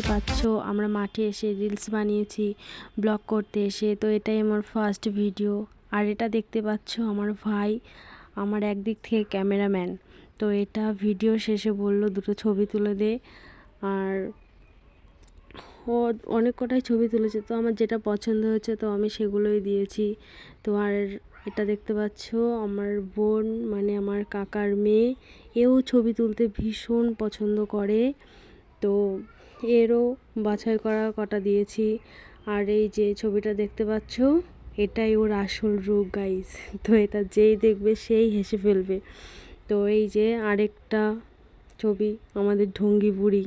পাচ্ছ আমরা মাঠে এসে রিলস বানিয়েছি ব্লগ করতে এসে। তো এটাই আমার ফার্স্ট ভিডিও। আর এটা দেখতে পাচ্ছ আমার ভাই, আমার একদিক থেকে ক্যামেরাম্যান। তো এটা ভিডিও শেষে বলল দুটো ছবি তুলে দে। আর ও অনেক কটাই ছবি তুলেছে, তো আমার যেটা পছন্দ হয়েছে তো আমি সেগুলোই দিয়েছি। তো আর এটা দেখতে পাচ্ছ আমার বোন, মানে আমার কাকার মেয়ে, এও ছবি তুলতে ভীষণ পছন্দ করে। তো এরও বাছাই করা কটা দিয়েছি। আর এই যে ছবিটা দেখতে পাচ্ছ এটাই ওর আসল রূপ গাইস। তো এটা যেই দেখবে সেই হেসে ফেলবে। তো এই যে আরেকটা ছবি, আমাদের ঢঙ্গি বুড়ি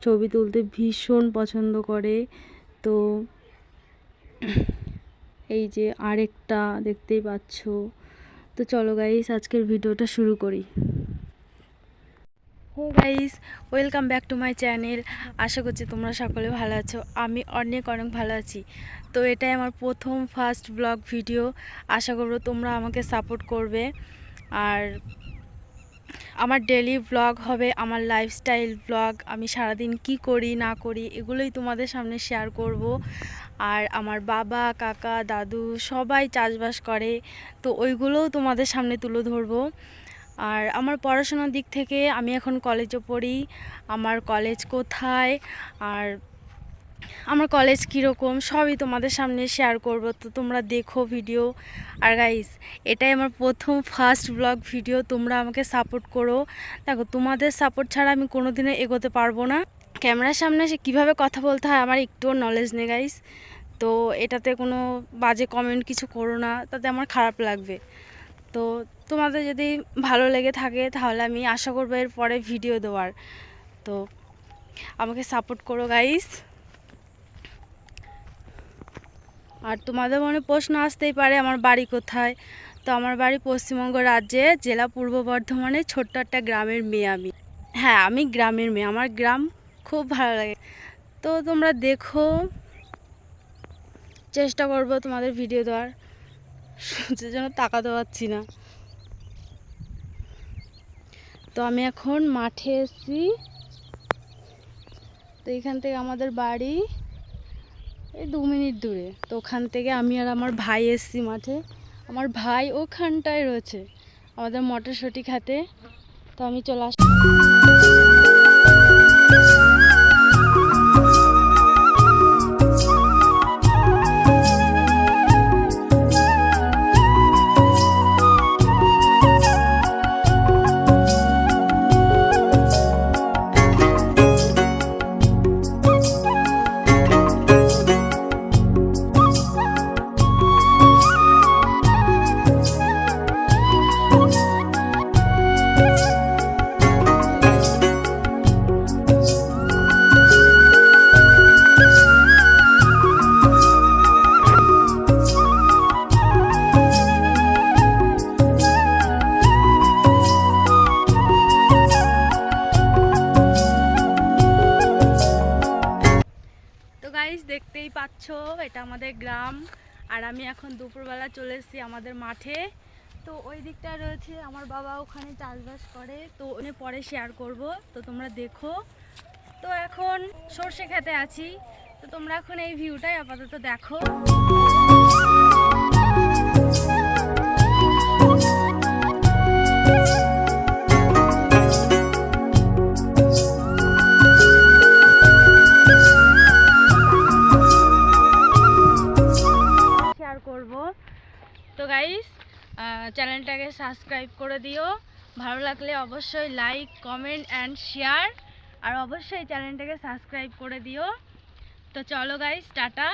ছবি তুলতে ভীষণ পছন্দ করে। তো এই যে আরেকটা দেখতেই পাচ্ছ। তো চলো গাইস আজকের ভিডিওটা শুরু করি। Hey guys, welcome back to my channel. আশা করছি তোমরা সকলে ভালো আছো। আমি অনেক ভালো আছি। তো এটাই আমার প্রথম ফার্স্ট ব্লগ ভিডিও। আশা করব তোমরা আমাকে সাপোর্ট করবে। আর আমার ডেলি ব্লগ হবে, আমার লাইফস্টাইল ব্লগ, আমি সারাদিন কি করি না করি এগুলোই তোমাদের সামনে শেয়ার করব। আর আমার বাবা, কাকা, দাদু সবাই চাষবাস করে, তো ওইগুলোও তোমাদের সামনে তুলে ধরবো। আর আমার পড়াশোনার দিক থেকে আমি এখন কলেজে পড়ি, আমার কলেজ কোথায় আর আমার কলেজ কীরকম সবই তোমাদের সামনে শেয়ার করব। তো তোমরা দেখো ভিডিও। আর গাইস এটাই আমার প্রথম ফার্স্ট ব্লগ ভিডিও, তোমরা আমাকে সাপোর্ট করো। দেখো তোমাদের সাপোর্ট ছাড়া আমি কোনোদিনও এগোতে পারবো না। ক্যামেরার সামনে এসে কীভাবে কথা বলতে হয় আমার একটুও নলেজ নেই গাইস। তো এটাতে কোনো বাজে কমেন্ট কিছু করো না, তাতে আমার খারাপ লাগবে। তো তোমাদের যদি ভালো লেগে থাকে তাহলে আমি আশা করবো এর পরে ভিডিও দেওয়ার। তো আমাকে সাপোর্ট করো গাইস। আর তোমাদের মনে প্রশ্ন আসতেই পারে আমার বাড়ি কোথায়। তো আমার বাড়ি পশ্চিমবঙ্গ রাজ্যে, জেলা পূর্ব বর্ধমানে, ছোট্ট একটা গ্রামের মেয়ে আমি। হ্যাঁ, আমি গ্রামের মেয়ে, আমার গ্রাম খুব ভালো লাগে। তো তোমরা দেখো, চেষ্টা করবো তোমাদের ভিডিও দেওয়ার। সূর্যের জন্য তাকাতে পারছি না। তো আমি এখন মাঠে এসেছি। তো এখান থেকে আমাদের বাড়ি এই 2 মিনিট দূরে। তো ওখান থেকে আমি আর আমার ভাই এসেছি মাঠে। আমার ভাই ওখানটায় রয়েছে আমাদের মটরশুঁটি খেতে। তো আমি চলে আসি। দেখতেই পাচ্ছ এটা আমাদের গ্রাম। আর আমি এখন দুপুরবেলা চলে এসেছি আমাদের মাঠে। তো ওই দিকটা রয়েছে আমার বাবা, ওখানে চাষবাস করে। তো ওখানে পরে শেয়ার করব, তো তোমরা দেখো। তো এখন সর্ষে খেতে আছি। তো তোমরা এখন এই ভিউটাই আপাতত দেখো। তো গাইস চ্যানেলটাকে সাবস্ক্রাইব করে দিও, ভালো লাগলে অবশ্যই লাইক, কমেন্ট অ্যান্ড শেয়ার। আর অবশ্যই চ্যানেলটাকে সাবস্ক্রাইব করে দিও। তো চলো গাইস, টাটা।